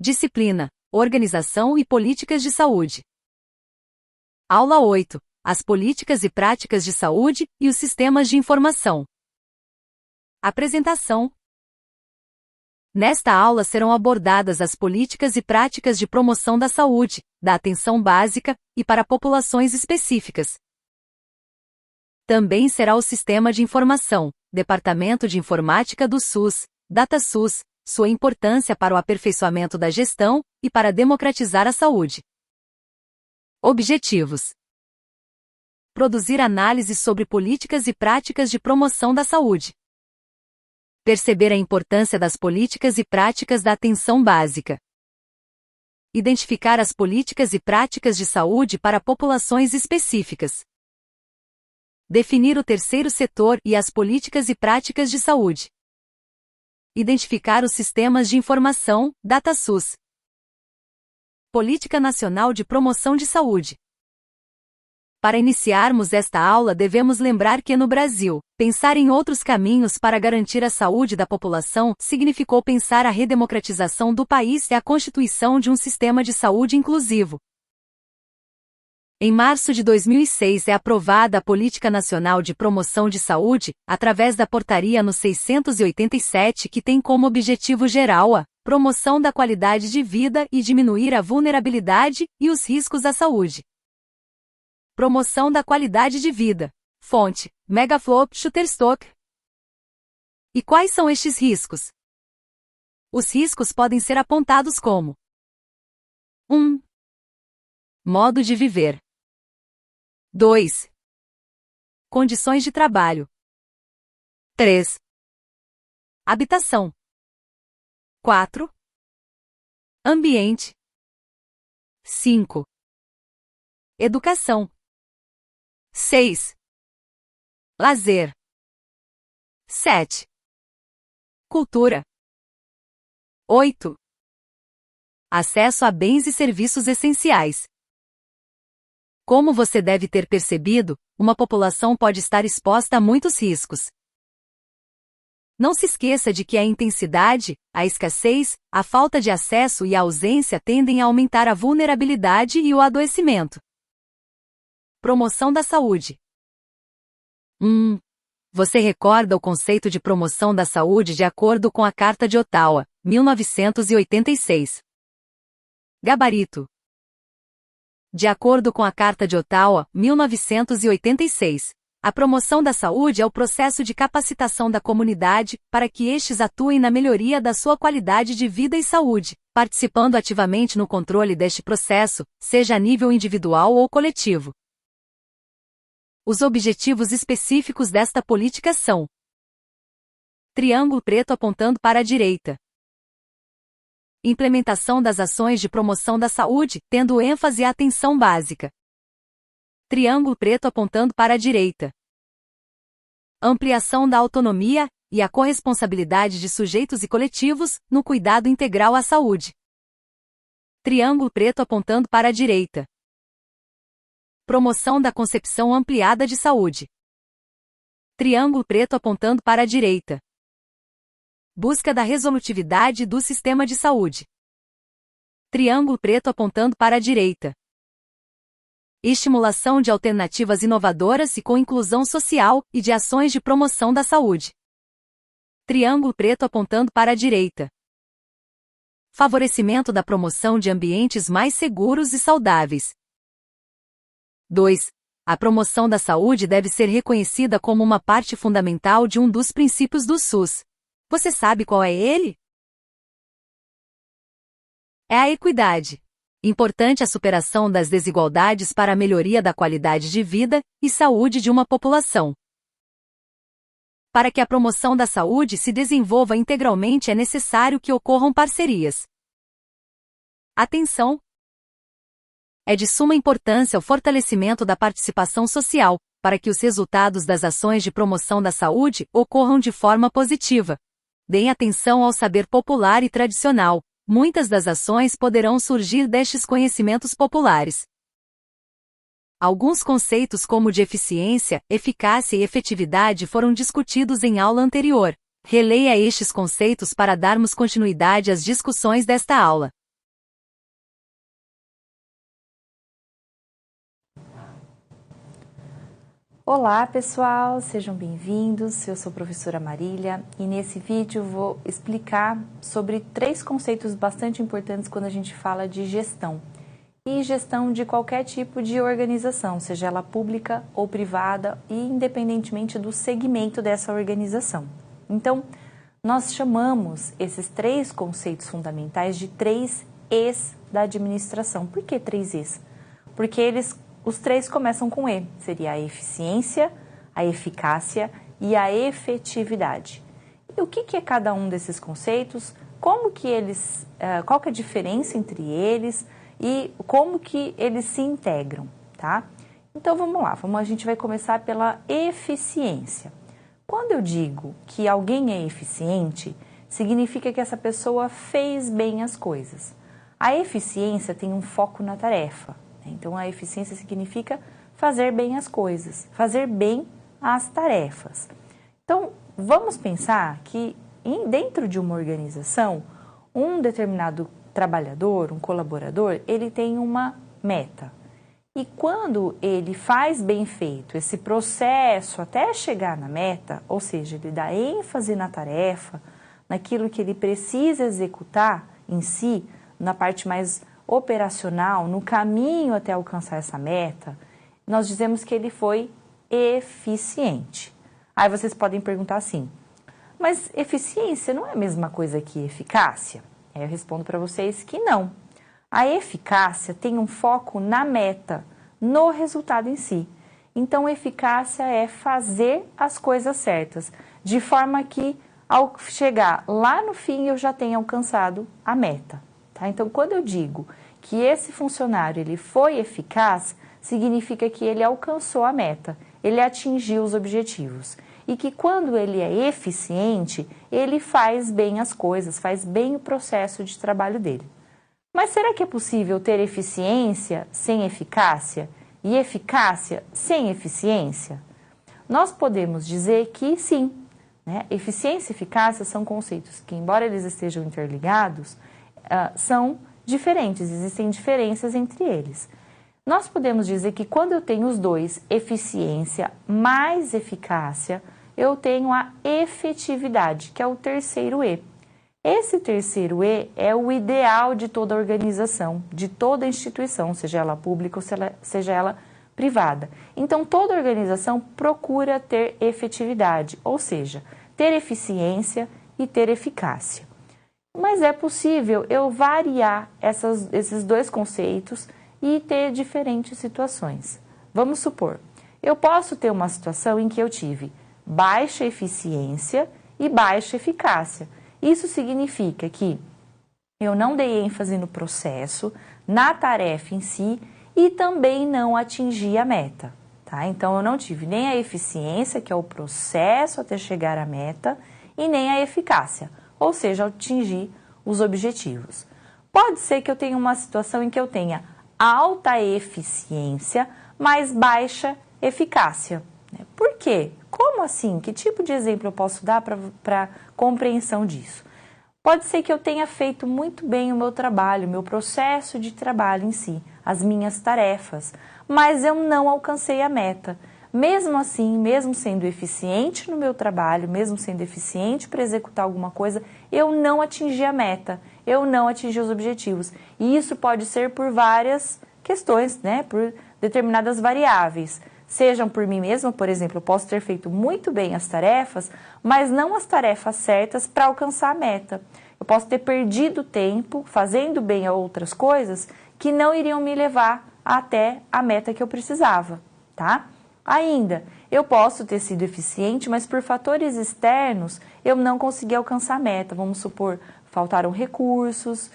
Disciplina, Organização e Políticas de Saúde. Aula 8. As políticas e práticas de saúde e os sistemas de informação. Apresentação. Nesta aula serão abordadas as políticas e práticas de promoção da saúde, da atenção básica e para populações específicas. Também será o Sistema de Informação, Departamento de Informática do SUS, DataSUS, sua importância para o aperfeiçoamento da gestão e para democratizar a saúde. Objetivos: produzir análises sobre políticas e práticas de promoção da saúde. Perceber a importância das políticas e práticas da atenção básica. Identificar as políticas e práticas de saúde para populações específicas. Definir o terceiro setor e as políticas e práticas de saúde. Identificar os sistemas de informação, DataSUS. Política Nacional de Promoção de Saúde. Para iniciarmos esta aula devemos lembrar que no Brasil, pensar em outros caminhos para garantir a saúde da população significou pensar a redemocratização do país e a constituição de um sistema de saúde inclusivo. Em março de 2006 é aprovada a Política Nacional de Promoção de Saúde, através da Portaria no 687 que tem como objetivo geral a promoção da qualidade de vida e diminuir a vulnerabilidade e os riscos à saúde. Promoção da qualidade de vida. Fonte: Megaflow, Shutterstock. E quais são estes riscos? Os riscos podem ser apontados como: 1. Modo de viver. 2. Condições de trabalho. 3. Habitação. 4. Ambiente. 5. Educação. 6. Lazer. 7. Cultura. 8. Acesso a bens e serviços essenciais. Como você deve ter percebido, uma população pode estar exposta a muitos riscos. Não se esqueça de que a intensidade, a escassez, a falta de acesso e a ausência tendem a aumentar a vulnerabilidade e o adoecimento. Promoção da saúde. Você recorda o conceito de promoção da saúde de acordo com a Carta de Ottawa, 1986. Gabarito. De acordo com a Carta de Ottawa, 1986, a promoção da saúde é o processo de capacitação da comunidade para que estes atuem na melhoria da sua qualidade de vida e saúde, participando ativamente no controle deste processo, seja a nível individual ou coletivo. Os objetivos específicos desta política são: triângulo preto apontando para a direita. Implementação das ações de promoção da saúde, tendo ênfase à atenção básica. Triângulo preto apontando para a direita. Ampliação da autonomia e a corresponsabilidade de sujeitos e coletivos no cuidado integral à saúde. Triângulo preto apontando para a direita. Promoção da concepção ampliada de saúde. Triângulo preto apontando para a direita. Busca da resolutividade do sistema de saúde. Triângulo preto apontando para a direita. Estimulação de alternativas inovadoras e com inclusão social e de ações de promoção da saúde. Triângulo preto apontando para a direita. Favorecimento da promoção de ambientes mais seguros e saudáveis. 2. A promoção da saúde deve ser reconhecida como uma parte fundamental de um dos princípios do SUS. Você sabe qual é ele? É a equidade. Importante a superação das desigualdades para a melhoria da qualidade de vida e saúde de uma população. Para que a promoção da saúde se desenvolva integralmente é necessário que ocorram parcerias. Atenção! É de suma importância o fortalecimento da participação social, para que os resultados das ações de promoção da saúde ocorram de forma positiva. Deem atenção ao saber popular e tradicional. Muitas das ações poderão surgir destes conhecimentos populares. Alguns conceitos como de eficiência, eficácia e efetividade foram discutidos em aula anterior. Releia estes conceitos para darmos continuidade às discussões desta aula. Olá pessoal, sejam bem-vindos, eu sou a professora Marília e nesse vídeo vou explicar sobre 3 conceitos bastante importantes quando a gente fala de gestão. E gestão de qualquer tipo de organização, seja ela pública ou privada e independentemente do segmento dessa organização. Então, nós chamamos esses 3 conceitos fundamentais de 3 E's da administração. Por que 3 E's? Porque os 3 começam com E, seria a eficiência, a eficácia e a efetividade. E o que é cada um desses conceitos, como que eles, qual que é a diferença entre eles e como que eles se integram, tá? Então vamos lá, a gente vai começar pela eficiência. Quando eu digo que alguém é eficiente, significa que essa pessoa fez bem as coisas. A eficiência tem um foco na tarefa. Então, a eficiência significa fazer bem as coisas, fazer bem as tarefas. Então, vamos pensar que dentro de uma organização, um determinado trabalhador, um colaborador, ele tem uma meta. E quando ele faz bem feito esse processo até chegar na meta, ou seja, ele dá ênfase na tarefa, naquilo que ele precisa executar em si, na parte mais operacional, no caminho até alcançar essa meta, nós dizemos que ele foi eficiente. Aí vocês podem perguntar assim, mas eficiência não é a mesma coisa que eficácia? Aí eu respondo para vocês que não. A eficácia tem um foco na meta, no resultado em si. Então, eficácia é fazer as coisas certas, de forma que ao chegar lá no fim eu já tenha alcançado a meta. Tá? Então, quando eu digo que esse funcionário ele foi eficaz, significa que ele alcançou a meta, ele atingiu os objetivos. E que quando ele é eficiente, ele faz bem as coisas, faz bem o processo de trabalho dele. Mas será que é possível ter eficiência sem eficácia e eficácia sem eficiência? Nós podemos dizer que sim, né? Eficiência e eficácia são conceitos que, embora eles estejam interligados, são diferentes, existem diferenças entre eles. Nós podemos dizer que quando eu tenho os dois, eficiência mais eficácia, eu tenho a efetividade, que é o terceiro E. Esse terceiro E é o ideal de toda organização, de toda instituição, seja ela pública ou seja ela privada. Então, toda organização procura ter efetividade, ou seja, ter eficiência e ter eficácia. Mas é possível eu variar esses 2 conceitos e ter diferentes situações. Vamos supor, eu posso ter uma situação em que eu tive baixa eficiência e baixa eficácia. Isso significa que eu não dei ênfase no processo, na tarefa em si e também não atingi a meta. Tá? Então, eu não tive nem a eficiência, que é o processo até chegar à meta, e nem a eficácia, ou seja, atingir os objetivos. Pode ser que eu tenha uma situação em que eu tenha alta eficiência, mas baixa eficácia. Por quê? Como assim? Que tipo de exemplo eu posso dar para compreensão disso? Pode ser que eu tenha feito muito bem o meu trabalho, o meu processo de trabalho em si, as minhas tarefas, mas eu não alcancei a meta. Mesmo assim, mesmo sendo eficiente no meu trabalho, mesmo sendo eficiente para executar alguma coisa, eu não atingi a meta, eu não atingi os objetivos. E isso pode ser por várias questões, né? Por determinadas variáveis. Sejam por mim mesma, por exemplo, eu posso ter feito muito bem as tarefas, mas não as tarefas certas para alcançar a meta. Eu posso ter perdido tempo fazendo bem a outras coisas que não iriam me levar até a meta que eu precisava, tá? Ainda, eu posso ter sido eficiente, mas por fatores externos eu não consegui alcançar a meta. Vamos supor, faltaram recursos,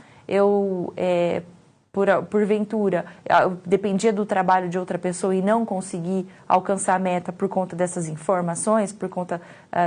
porventura, eu dependia do trabalho de outra pessoa e não consegui alcançar a meta por conta dessas informações, por conta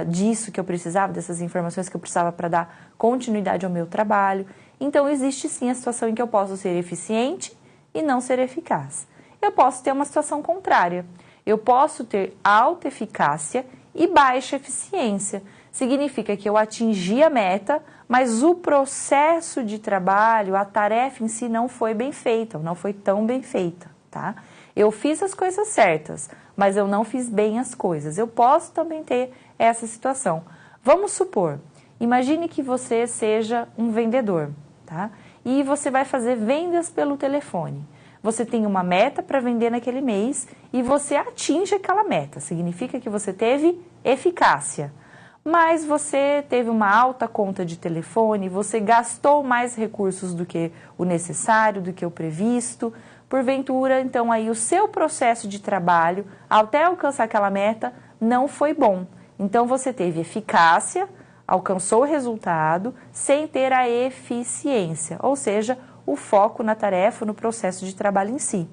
disso que eu precisava, dessas informações que eu precisava para dar continuidade ao meu trabalho. Então, existe sim a situação em que eu posso ser eficiente e não ser eficaz. Eu posso ter uma situação contrária. Eu posso ter alta eficácia e baixa eficiência. Significa que eu atingi a meta, mas o processo de trabalho, a tarefa em si não foi bem feita, não foi tão bem feita, tá? Eu fiz as coisas certas, mas eu não fiz bem as coisas. Eu posso também ter essa situação. Vamos supor, imagine que você seja um vendedor, tá? E você vai fazer vendas pelo telefone. Você tem uma meta para vender naquele mês e você atinge aquela meta. Significa que você teve eficácia. Mas você teve uma alta conta de telefone, você gastou mais recursos do que o necessário, do que o previsto. Porventura, então aí o seu processo de trabalho, até alcançar aquela meta, não foi bom. Então você teve eficácia, alcançou o resultado, sem ter a eficiência, ou seja, o foco na tarefa, no processo de trabalho em si.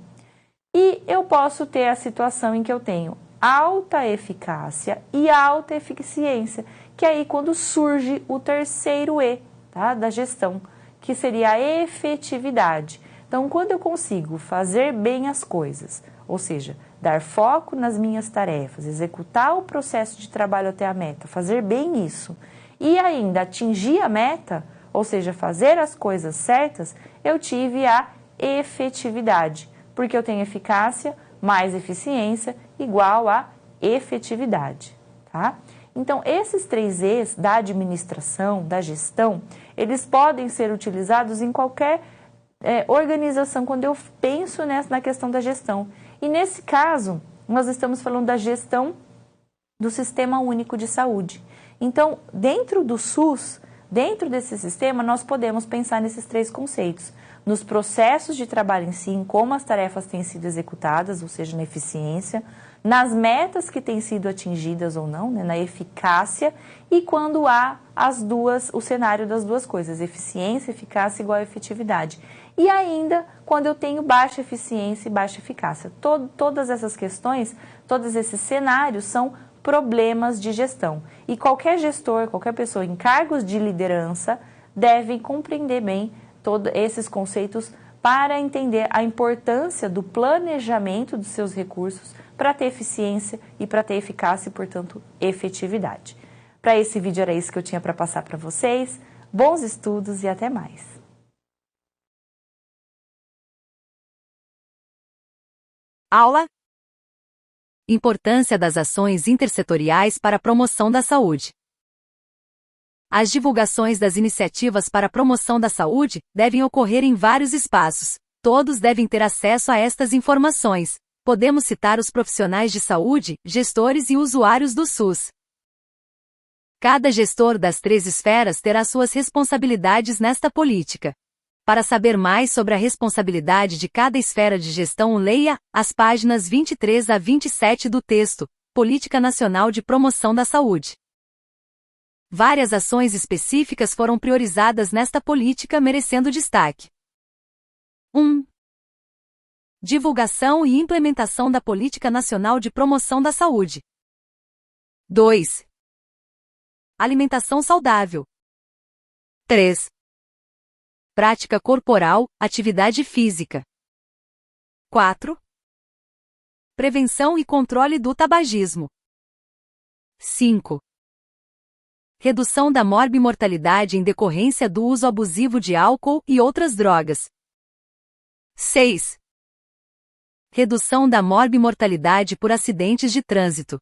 E eu posso ter a situação em que eu tenho alta eficácia e alta eficiência, que é aí quando surge o terceiro E, tá, da gestão, que seria a efetividade. Então, quando eu consigo fazer bem as coisas, ou seja, dar foco nas minhas tarefas, executar o processo de trabalho até a meta, fazer bem isso, e ainda atingir a meta, ou seja, fazer as coisas certas, eu tive a efetividade, porque eu tenho eficácia mais eficiência igual a efetividade, tá? Então, esses 3 E's da administração, da gestão, eles podem ser utilizados em qualquer organização, quando eu penso na questão da gestão. E nesse caso, nós estamos falando da gestão do Sistema Único de Saúde. Então, dentro do SUS, dentro desse sistema, nós podemos pensar nesses 3 conceitos. Nos processos de trabalho em si, em como as tarefas têm sido executadas, ou seja, na eficiência, nas metas que têm sido atingidas ou não, né, na eficácia, e quando há o cenário das duas coisas, eficiência, eficácia igual a efetividade. E ainda quando eu tenho baixa eficiência e baixa eficácia. Todas essas questões, todos esses cenários são problemas de gestão. E qualquer gestor, qualquer pessoa em cargos de liderança deve compreender bem todos esses conceitos para entender a importância do planejamento dos seus recursos para ter eficiência e para ter eficácia e, portanto, efetividade. Para esse vídeo era isso que eu tinha para passar para vocês. Bons estudos e até mais! Aula: Importância das ações intersetoriais para a promoção da saúde. As divulgações das iniciativas para a promoção da saúde devem ocorrer em vários espaços. Todos devem ter acesso a estas informações. Podemos citar os profissionais de saúde, gestores e usuários do SUS. Cada gestor das 3 esferas terá suas responsabilidades nesta política. Para saber mais sobre a responsabilidade de cada esfera de gestão, leia as páginas 23 a 27 do texto, Política Nacional de Promoção da Saúde. Várias ações específicas foram priorizadas nesta política, merecendo destaque. 1. Divulgação e implementação da Política Nacional de Promoção da Saúde. 2. Alimentação saudável. 3. Prática corporal, atividade física. 4. Prevenção e controle do tabagismo. 5. Redução da morbimortalidade em decorrência do uso abusivo de álcool e outras drogas. 6. Redução da morbimortalidade por acidentes de trânsito.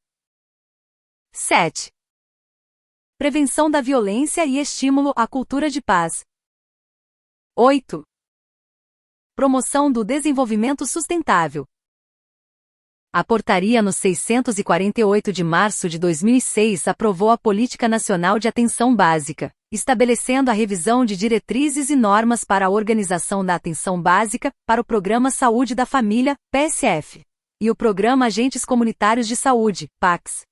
7. Prevenção da violência e estímulo à cultura de paz. 8. Promoção do desenvolvimento sustentável. A Portaria no 648 de março de 2006 aprovou a Política Nacional de Atenção Básica, estabelecendo a revisão de diretrizes e normas para a organização da atenção básica, para o Programa Saúde da Família, PSF, e o Programa Agentes Comunitários de Saúde, PACS.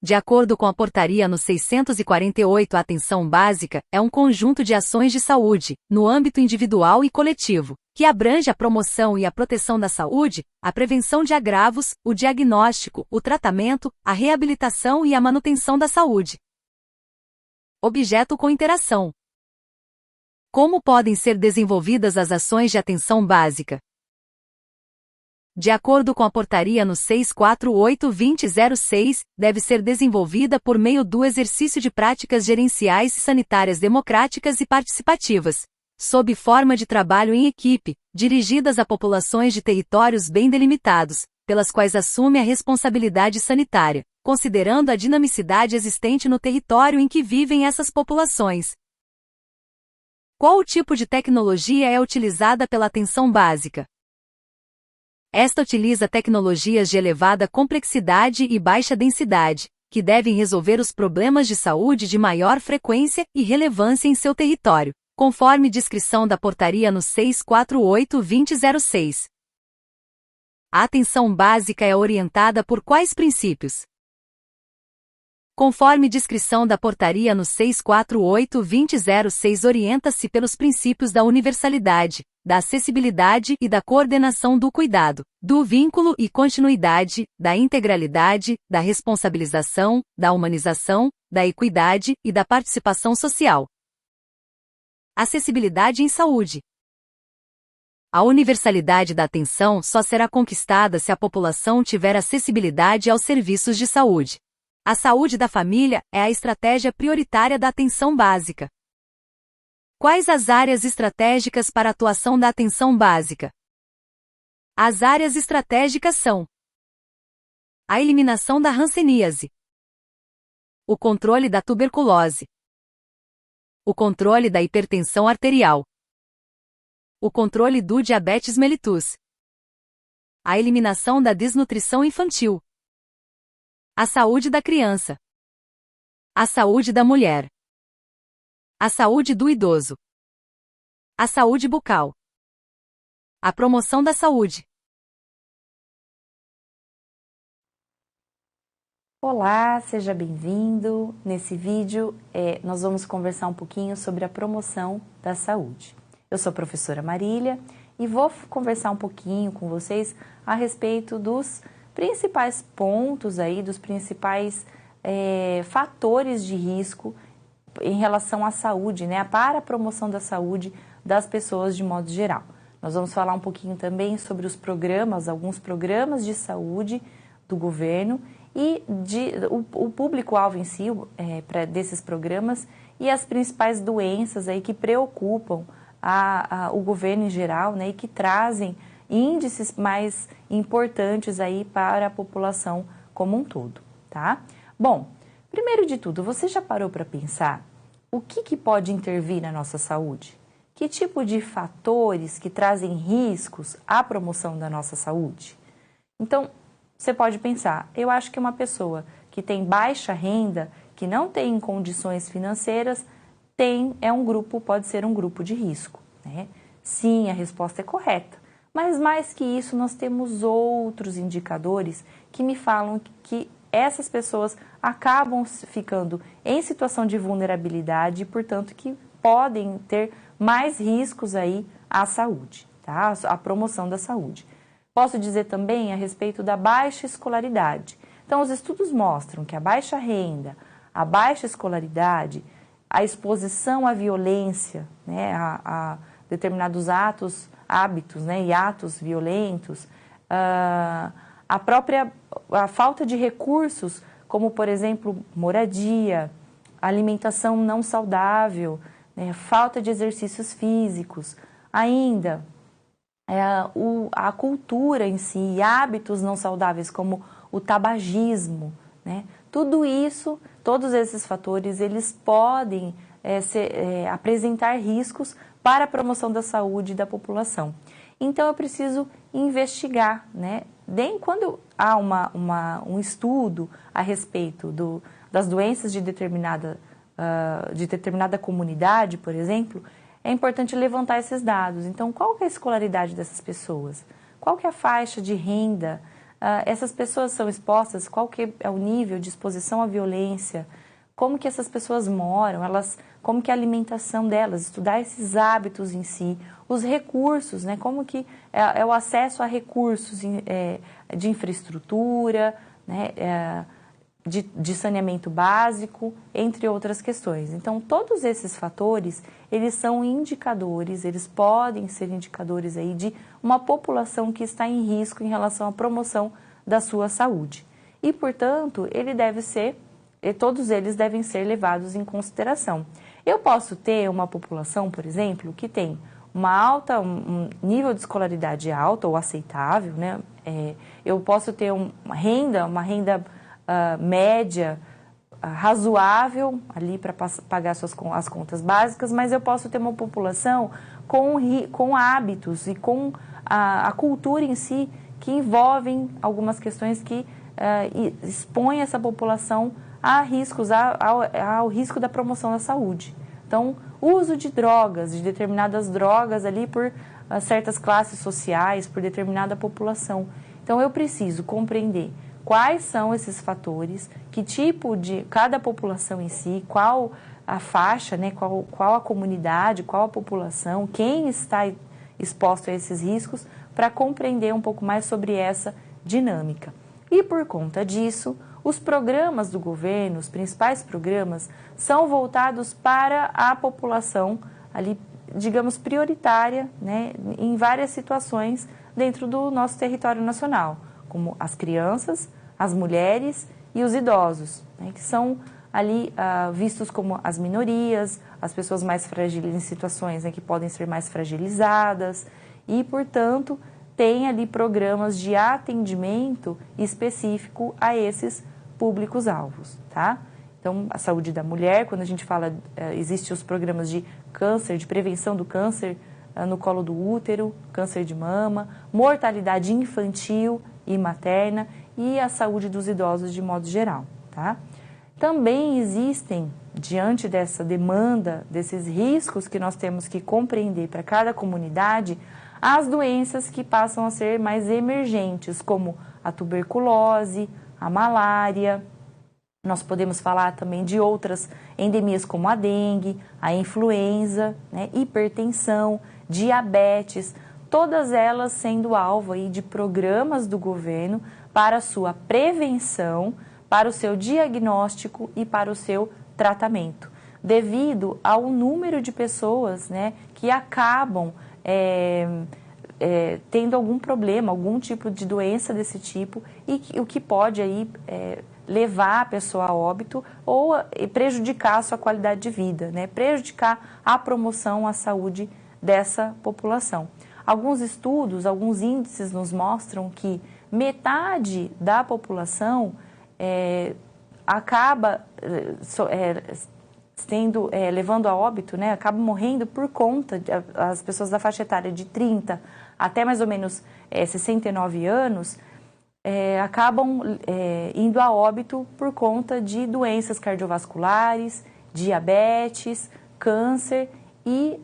De acordo com a Portaria no 648, a atenção básica é um conjunto de ações de saúde, no âmbito individual e coletivo, que abrange a promoção e a proteção da saúde, a prevenção de agravos, o diagnóstico, o tratamento, a reabilitação e a manutenção da saúde. Objeto com interação. Como podem ser desenvolvidas as ações de atenção básica? De acordo com a Portaria no 648/2006, deve ser desenvolvida por meio do exercício de práticas gerenciais e sanitárias democráticas e participativas, sob forma de trabalho em equipe, dirigidas a populações de territórios bem delimitados, pelas quais assume a responsabilidade sanitária, considerando a dinamicidade existente no território em que vivem essas populações. Qual o tipo de tecnologia é utilizada pela atenção básica? Esta utiliza tecnologias de elevada complexidade e baixa densidade, que devem resolver os problemas de saúde de maior frequência e relevância em seu território, conforme descrição da portaria no 648/2006. A atenção básica é orientada por quais princípios? Conforme descrição da portaria no 648/2006, orienta-se pelos princípios da universalidade, da acessibilidade e da coordenação do cuidado, do vínculo e continuidade, da integralidade, da responsabilização, da humanização, da equidade e da participação social. Acessibilidade em saúde. A universalidade da atenção só será conquistada se a população tiver acessibilidade aos serviços de saúde. A saúde da família é a estratégia prioritária da atenção básica. Quais as áreas estratégicas para a atuação da atenção básica? As áreas estratégicas são: a eliminação da hanseníase, o controle da tuberculose, o controle da hipertensão arterial, o controle do diabetes mellitus, a eliminação da desnutrição infantil, a saúde da criança, a saúde da mulher, a saúde do idoso, a saúde bucal, a promoção da saúde. Olá, seja bem-vindo. Nesse vídeo, nós vamos conversar um pouquinho sobre a promoção da saúde. Eu sou a professora Marília e vou conversar um pouquinho com vocês a respeito dos principais pontos aí, dos principais fatores de risco em relação à saúde, né, para a promoção da saúde das pessoas de modo geral. Nós vamos falar um pouquinho também sobre os programas, alguns programas de saúde do governo e o público-alvo em si desses programas e as principais doenças aí que preocupam o governo em geral, né, e que trazem índices mais importantes aí para a população como um todo, tá? Bom, primeiro de tudo, você já parou para pensar o que pode intervir na nossa saúde? Que tipo de fatores que trazem riscos à promoção da nossa saúde? Então, você pode pensar, eu acho que uma pessoa que tem baixa renda, que não tem condições financeiras, pode ser um grupo de risco, né? Sim, a resposta é correta. Mas mais que isso, nós temos outros indicadores que me falam que essas pessoas acabam ficando em situação de vulnerabilidade e, portanto, que podem ter mais riscos aí à saúde, tá? À promoção da saúde. Posso dizer também a respeito da baixa escolaridade. Então, os estudos mostram que a baixa renda, a baixa escolaridade, a exposição à violência, né, a determinados hábitos, né, e atos violentos, a falta de recursos, como, por exemplo, moradia, alimentação não saudável, né, falta de exercícios físicos, ainda a cultura em si, e hábitos não saudáveis, como o tabagismo, né, tudo isso, todos esses fatores, eles podem apresentar riscos para a promoção da saúde da população. Então, eu preciso investigar, né? Quando há um estudo a respeito das doenças de determinada comunidade, por exemplo, é importante levantar esses dados. Então, qual que é a escolaridade dessas pessoas? Qual que é a faixa de renda? Essas pessoas são expostas, qual que é o nível de exposição à violência? Como que essas pessoas moram, como que é a alimentação delas, estudar esses hábitos em si, os recursos, né, como que é o acesso a recursos de infraestrutura, né, de saneamento básico, entre outras questões. Então, todos esses fatores, eles são indicadores, eles podem ser indicadores aí de uma população que está em risco em relação à promoção da sua saúde. E, portanto, todos eles devem ser levados em consideração. Eu posso ter uma população, por exemplo, que tem um nível de escolaridade alto ou aceitável, né? Eu posso ter uma renda média, razoável ali para pagar as contas básicas, mas eu posso ter uma população com hábitos e com a cultura em si que envolvem algumas questões que expõem essa população a riscos, ao risco da promoção da saúde. Então, uso de drogas, de determinadas drogas ali por certas classes sociais, por determinada população. Então, eu preciso compreender quais são esses fatores, que tipo de cada população em si, qual a faixa, né, qual a comunidade, qual a população, quem está exposto a esses riscos, para compreender um pouco mais sobre essa dinâmica. E por conta disso, os programas do governo, os principais programas, são voltados para a população ali, digamos, prioritária, né, em várias situações dentro do nosso território nacional, como as crianças, as mulheres e os idosos, né, que são ali vistos como as minorias, as pessoas mais frágeis em situações, né, que podem ser mais fragilizadas e, portanto, tem ali programas de atendimento específico a esses públicos-alvos, tá? Então, a saúde da mulher, quando a gente fala, existem os programas de câncer, de prevenção do câncer no colo do útero, câncer de mama, mortalidade infantil e materna e a saúde dos idosos de modo geral, tá? Também existem, diante dessa demanda, desses riscos que nós temos que compreender para cada comunidade, as doenças que passam a ser mais emergentes, como a tuberculose, a malária. Nós podemos falar também de outras endemias como a dengue, a influenza, né, hipertensão, diabetes, todas elas sendo alvo aí de programas do governo para a sua prevenção, para o seu diagnóstico e para o seu tratamento, devido ao número de pessoas, né, que acabam tendo algum problema, algum tipo de doença desse tipo e o que pode aí levar a pessoa a óbito ou prejudicar a sua qualidade de vida, né? Prejudicar a promoção à saúde dessa população. Alguns estudos, alguns índices nos mostram que metade da população acaba levando a óbito, né, acaba morrendo por conta, as pessoas da faixa etária de 30 até mais ou menos 69 anos, acabam indo a óbito por conta de doenças cardiovasculares, diabetes, câncer e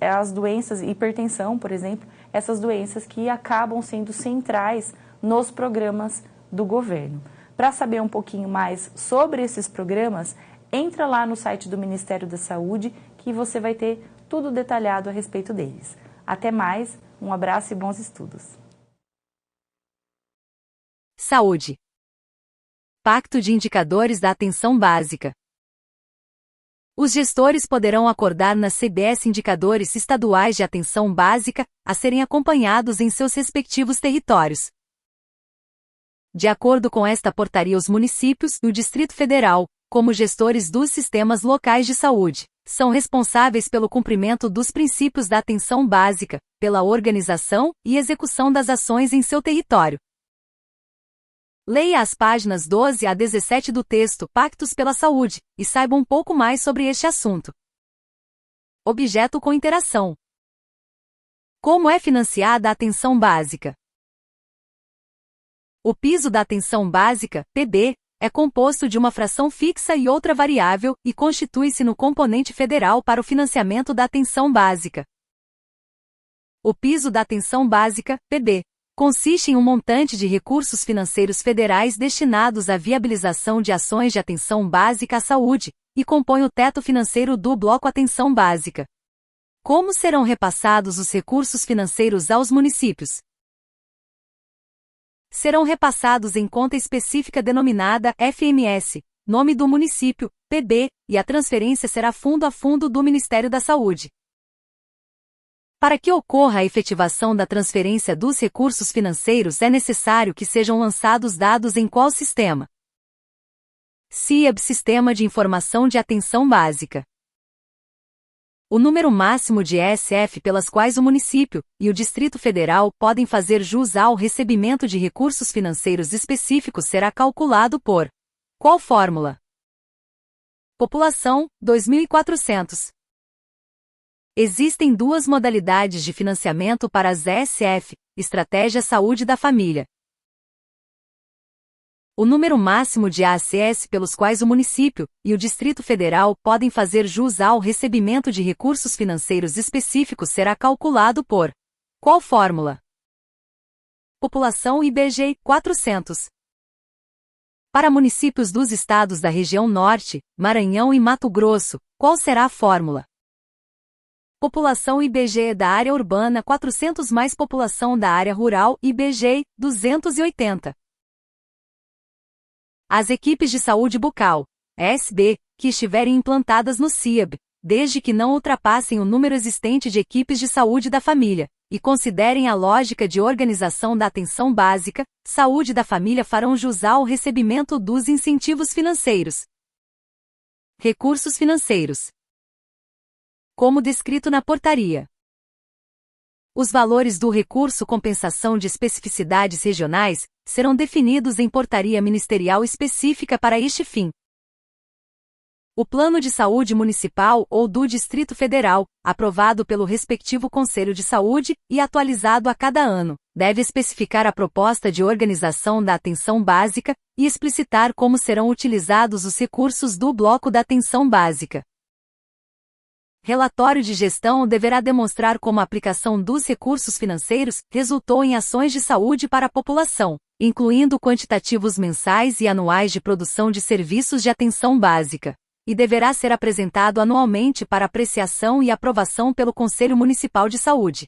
as doenças, hipertensão, por exemplo, essas doenças que acabam sendo centrais nos programas do governo. Para saber um pouquinho mais sobre esses programas, entra lá no site do Ministério da Saúde que você vai ter tudo detalhado a respeito deles. Até mais, um abraço e bons estudos. Saúde. Pacto de Indicadores da Atenção Básica. Os gestores poderão acordar na CBS indicadores estaduais de atenção básica a serem acompanhados em seus respectivos territórios. De acordo com esta portaria, os municípios e o Distrito Federal, como gestores dos sistemas locais de saúde, são responsáveis pelo cumprimento dos princípios da atenção básica, pela organização e execução das ações em seu território. Leia as páginas 12 a 17 do texto Pactos pela Saúde e saiba um pouco mais sobre este assunto. Objeto com interação. Como é financiada a atenção básica? O piso da atenção básica, PB, é composto de uma fração fixa e outra variável e constitui-se no componente federal para o financiamento da atenção básica. O piso da atenção básica, PB, consiste em um montante de recursos financeiros federais destinados à viabilização de ações de atenção básica à saúde, e compõe o teto financeiro do bloco Atenção Básica. Como serão repassados os recursos financeiros aos municípios? Serão repassados em conta específica denominada FMS, nome do município, PB, e a transferência será fundo a fundo do Ministério da Saúde. Para que ocorra a efetivação da transferência dos recursos financeiros é necessário que sejam lançados dados em qual sistema? CIAB, Sistema de Informação de Atenção Básica. O número máximo de ESF pelas quais o município e o Distrito Federal podem fazer jus ao recebimento de recursos financeiros específicos será calculado por qual fórmula? População, 2.400. Existem duas modalidades de financiamento para as ESF, Estratégia Saúde da Família. O número máximo de ACS pelos quais o município e o Distrito Federal podem fazer jus ao recebimento de recursos financeiros específicos será calculado por qual fórmula? População IBGE 400. Para municípios dos estados da região Norte, Maranhão e Mato Grosso, qual será a fórmula? População IBGE da área urbana 400 mais população da área rural IBGE 280. As equipes de saúde bucal, ESB, que estiverem implantadas no CIAB, desde que não ultrapassem o número existente de equipes de saúde da família, e considerem a lógica de organização da atenção básica, saúde da família farão jus ao recebimento dos incentivos financeiros. Recursos financeiros. Como descrito na portaria. Os valores do recurso compensação de especificidades regionais serão definidos em portaria ministerial específica para este fim. O Plano de Saúde Municipal ou do Distrito Federal, aprovado pelo respectivo Conselho de Saúde e atualizado a cada ano, deve especificar a proposta de organização da atenção básica e explicitar como serão utilizados os recursos do bloco da atenção básica. Relatório de gestão deverá demonstrar como a aplicação dos recursos financeiros resultou em ações de saúde para a população, incluindo quantitativos mensais e anuais de produção de serviços de atenção básica, e deverá ser apresentado anualmente para apreciação e aprovação pelo Conselho Municipal de Saúde.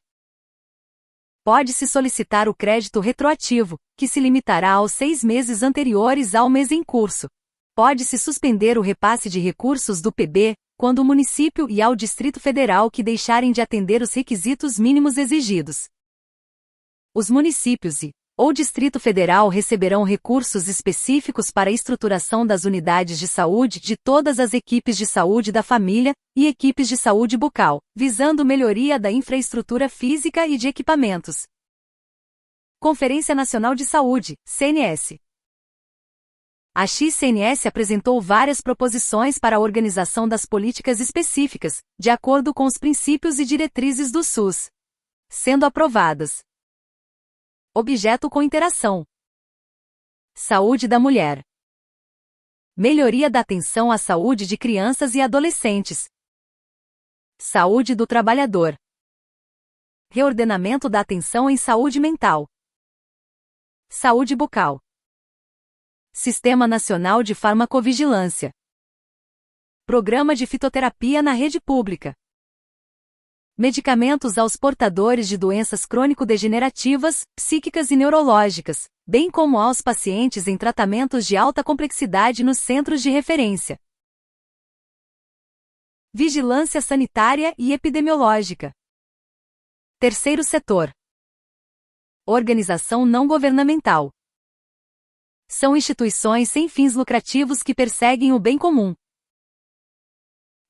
Pode-se solicitar o crédito retroativo, que se limitará aos 6 meses anteriores ao mês em curso. Pode-se suspender o repasse de recursos do PB, quando o município e ao Distrito Federal que deixarem de atender os requisitos mínimos exigidos. Os municípios ou Distrito Federal receberão recursos específicos para a estruturação das unidades de saúde de todas as equipes de saúde da família e equipes de saúde bucal, visando melhoria da infraestrutura física e de equipamentos. Conferência Nacional de Saúde, CNS. A XCNS apresentou várias proposições para a organização das políticas específicas, de acordo com os princípios e diretrizes do SUS, sendo aprovadas. Objeto com interação. Saúde da mulher. Melhoria da atenção à saúde de crianças e adolescentes. Saúde do trabalhador. Reordenamento da atenção em saúde mental. Saúde bucal. Sistema Nacional de Farmacovigilância. Programa de fitoterapia na rede pública. Medicamentos aos portadores de doenças crônico-degenerativas, psíquicas e neurológicas, bem como aos pacientes em tratamentos de alta complexidade nos centros de referência. Vigilância sanitária e epidemiológica. Terceiro setor. Organização não governamental. São instituições sem fins lucrativos que perseguem o bem comum.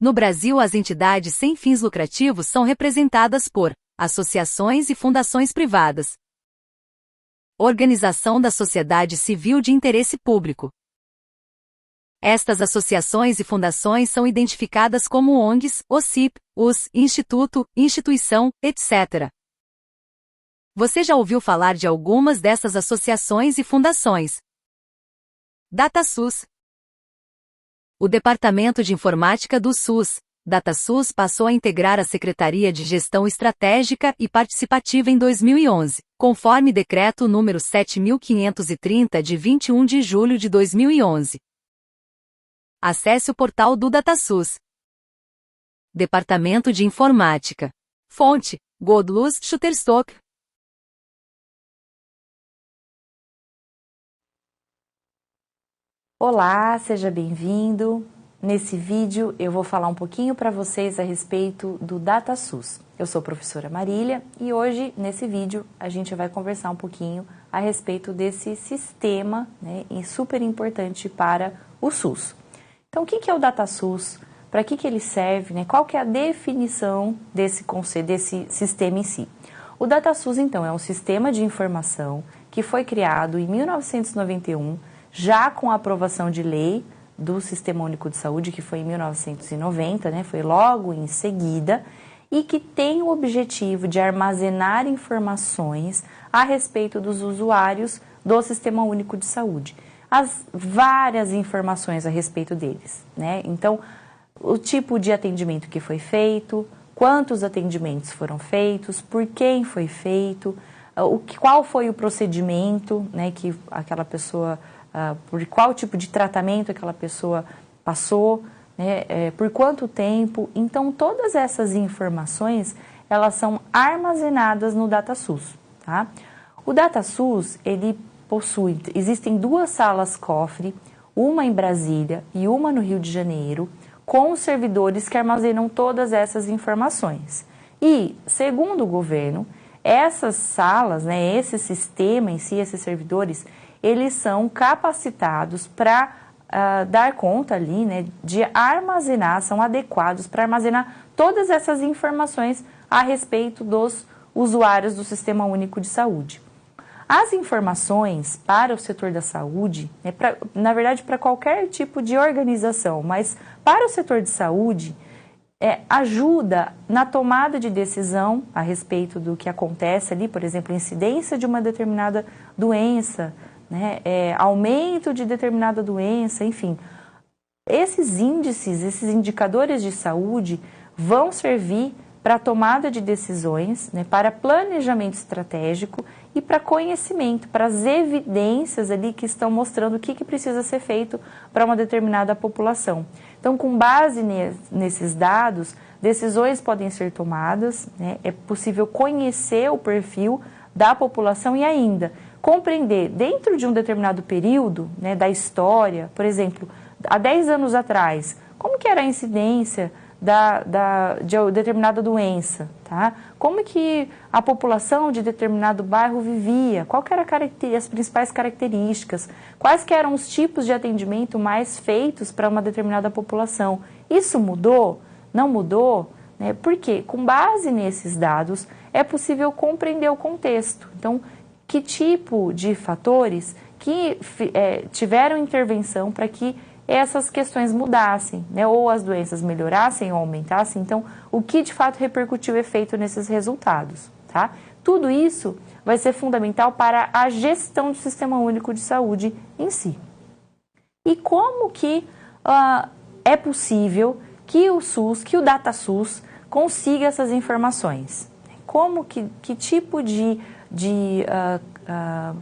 No Brasil, as entidades sem fins lucrativos são representadas por associações e fundações privadas. Organização da sociedade civil de interesse público. Estas associações e fundações são identificadas como ONGs, OCIP, US, Instituto, Instituição, etc. Você já ouviu falar de algumas dessas associações e fundações? DataSUS. O Departamento de Informática do SUS, DataSUS, passou a integrar a Secretaria de Gestão Estratégica e Participativa em 2011, conforme Decreto número 7.530 de 21 de julho de 2011. Acesse o portal do DataSUS. Departamento de Informática. Fonte: Godluz Shutterstock. Olá, seja bem-vindo. Nesse vídeo eu vou falar um pouquinho para vocês a respeito do DataSUS. Eu sou a professora Marília e hoje, nesse vídeo, a gente vai conversar um pouquinho a respeito desse sistema, né, super importante para o SUS. Então, o que é o DataSUS? para que ele serve, né? Qual que é a definição desse conceito, desse sistema em si. O DataSUS, então, é um sistema de informação que foi criado em 1991, já com a aprovação de lei do Sistema Único de Saúde, que foi em 1990, né? Foi logo em seguida, e que tem o objetivo de armazenar informações a respeito dos usuários do Sistema Único de Saúde. As várias informações a respeito deles, né? Então, o tipo de atendimento que foi feito, quantos atendimentos foram feitos, por quem foi feito, qual foi o procedimento, né, que aquela pessoa, por qual tipo de tratamento aquela pessoa passou, né, por quanto tempo. Então, todas essas informações, elas são armazenadas no DataSUS, tá? O DataSUS, ele existem 2 salas cofre, uma em Brasília e uma no Rio de Janeiro, com os servidores que armazenam todas essas informações. E, segundo o governo, essas salas, né, esse sistema em si, esses servidores, eles são capacitados para dar conta ali, né, de armazenar, são adequados para armazenar todas essas informações a respeito dos usuários do Sistema Único de Saúde. As informações para o setor da saúde, né, na verdade para qualquer tipo de organização, mas para o setor de saúde, ajuda na tomada de decisão a respeito do que acontece ali, por exemplo, incidência de uma determinada doença, né, aumento de determinada doença, enfim. Esses índices, esses indicadores de saúde vão servir para tomada de decisões, né, para planejamento estratégico e para conhecimento, para as evidências ali que estão mostrando o que precisa ser feito para uma determinada população. Então, com base nesses dados, decisões podem ser tomadas, né, é possível conhecer o perfil da população e ainda compreender dentro de um determinado período, né, da história, por exemplo, há 10 anos atrás, como que era a incidência de determinada doença, tá? Como que a população de determinado bairro vivia, qual que era as principais características, quais que eram os tipos de atendimento mais feitos para uma determinada população. Isso mudou? Não mudou? Né? Porque, com base nesses dados, é possível compreender o contexto. Então, que tipo de fatores que tiveram intervenção para que essas questões mudassem, né? Ou as doenças melhorassem ou aumentassem. Então, o que de fato repercutiu efeito nesses resultados, tá? Tudo isso vai ser fundamental para a gestão do Sistema Único de Saúde em si. E como que é possível que o SUS, que o DataSUS consiga essas informações? Como que tipo de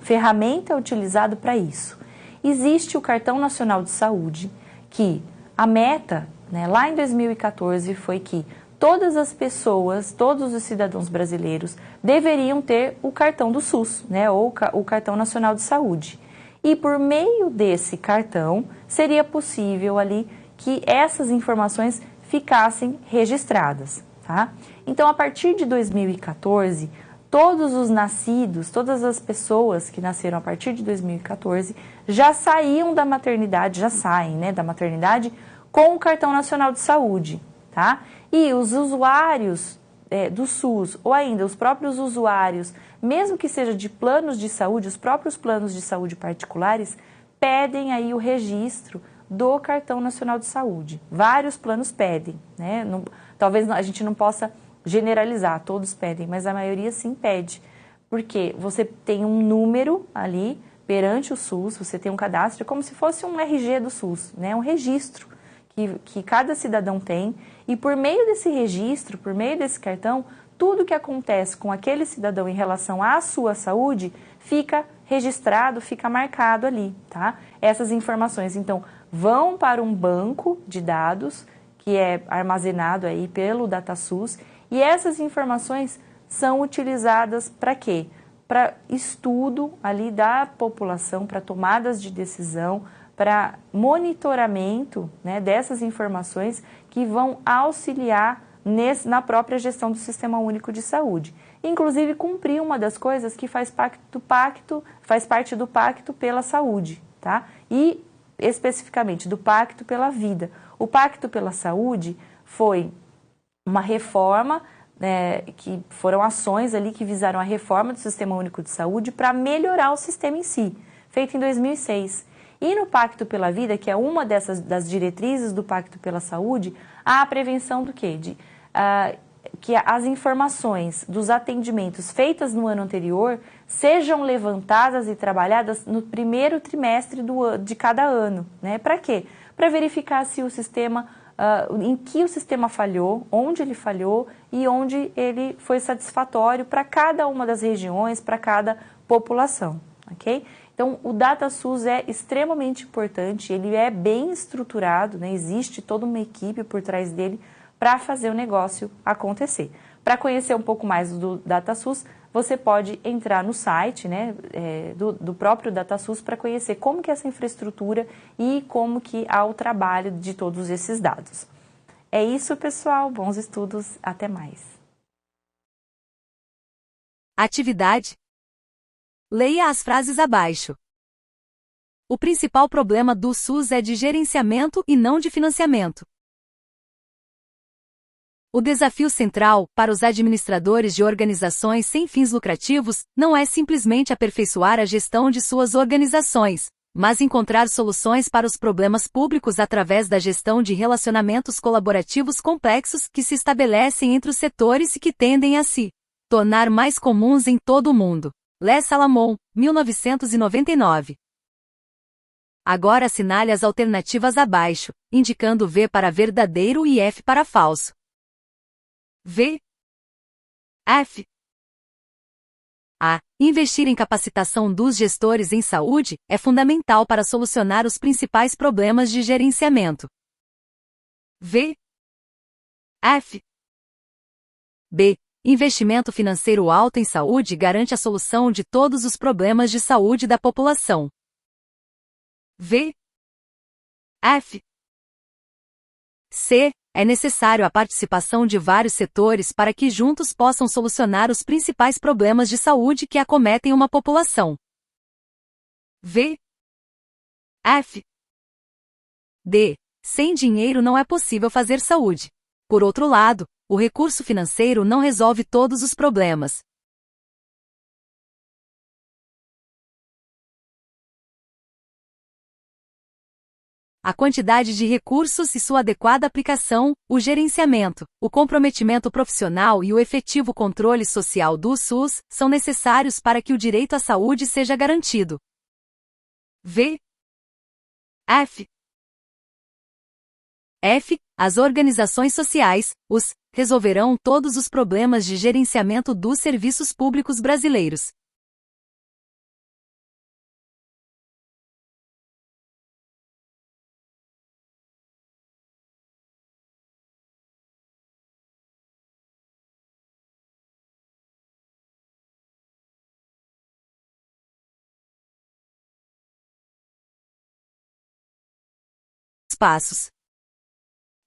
ferramenta é utilizado para isso? Existe o Cartão Nacional de Saúde, que a meta, né, lá em 2014 foi que todas as pessoas, todos os cidadãos brasileiros deveriam ter o cartão do SUS, né, ou o Cartão Nacional de Saúde. E por meio desse cartão seria possível ali que essas informações ficassem registradas, tá? Então, a partir de 2014, todos os nascidos, todas as pessoas que nasceram a partir de 2014 já saíam da maternidade, já saem, né, da maternidade com o Cartão Nacional de Saúde, tá? E os usuários do SUS, ou ainda os próprios usuários, mesmo que seja de planos de saúde, os próprios planos de saúde particulares, pedem aí o registro do Cartão Nacional de Saúde. Vários planos pedem, né? Talvez a gente não possa generalizar, todos pedem, mas a maioria sim pede, porque você tem um número ali perante o SUS, você tem um cadastro, é como se fosse um RG do SUS, né? Um registro que cada cidadão tem, e por meio desse registro, por meio desse cartão, tudo que acontece com aquele cidadão em relação à sua saúde fica registrado, fica marcado ali, tá? Essas informações, então, vão para um banco de dados que é armazenado aí pelo DataSUS. E essas informações são utilizadas para quê? Para estudo ali da população, para tomadas de decisão, para monitoramento, né, dessas informações que vão auxiliar na própria gestão do Sistema Único de Saúde. Inclusive cumprir uma das coisas que faz parte do Pacto pela Saúde, tá? E especificamente do Pacto pela Vida. O Pacto pela Saúde foi uma reforma, que foram ações ali que visaram a reforma do Sistema Único de Saúde para melhorar o sistema em si, feito em 2006. E no Pacto pela Vida, que é uma das diretrizes do Pacto pela Saúde, há a prevenção do quê? Que as informações dos atendimentos feitas no ano anterior sejam levantadas e trabalhadas no primeiro trimestre de cada ano. Né? Para quê? Para verificar se o sistema, em que o sistema falhou, onde ele falhou e onde ele foi satisfatório para cada uma das regiões, para cada população. Ok? Então, o DataSUS é extremamente importante, ele é bem estruturado, né? Existe toda uma equipe por trás dele para fazer o negócio acontecer. Para conhecer um pouco mais do DataSUS, você pode entrar no site, né, do próprio DataSUS para conhecer como que é essa infraestrutura e como que há o trabalho de todos esses dados. É isso, pessoal. Bons estudos. Até mais. Atividade. Leia as frases abaixo. O principal problema do SUS é de gerenciamento e não de financiamento. O desafio central, para os administradores de organizações sem fins lucrativos, não é simplesmente aperfeiçoar a gestão de suas organizações, mas encontrar soluções para os problemas públicos através da gestão de relacionamentos colaborativos complexos que se estabelecem entre os setores e que tendem a se tornar mais comuns em todo o mundo. Les Salamon, 1999. Agora assinale as alternativas abaixo, indicando V para verdadeiro e F para falso. V. F. A. Investir em capacitação dos gestores em saúde é fundamental para solucionar os principais problemas de gerenciamento. V. F. B. Investimento financeiro alto em saúde garante a solução de todos os problemas de saúde da população. V. F. C. É necessário a participação de vários setores para que juntos possam solucionar os principais problemas de saúde que acometem uma população. V. F. D. Sem dinheiro não é possível fazer saúde. Por outro lado, o recurso financeiro não resolve todos os problemas. A quantidade de recursos e sua adequada aplicação, o gerenciamento, o comprometimento profissional e o efetivo controle social do SUS são necessários para que o direito à saúde seja garantido. V. F. F. As organizações sociais, os, resolverão todos os problemas de gerenciamento dos serviços públicos brasileiros. Passos.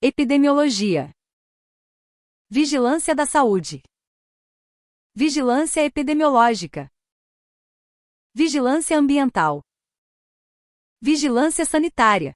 Epidemiologia. Vigilância da saúde. Vigilância epidemiológica. Vigilância ambiental. Vigilância sanitária.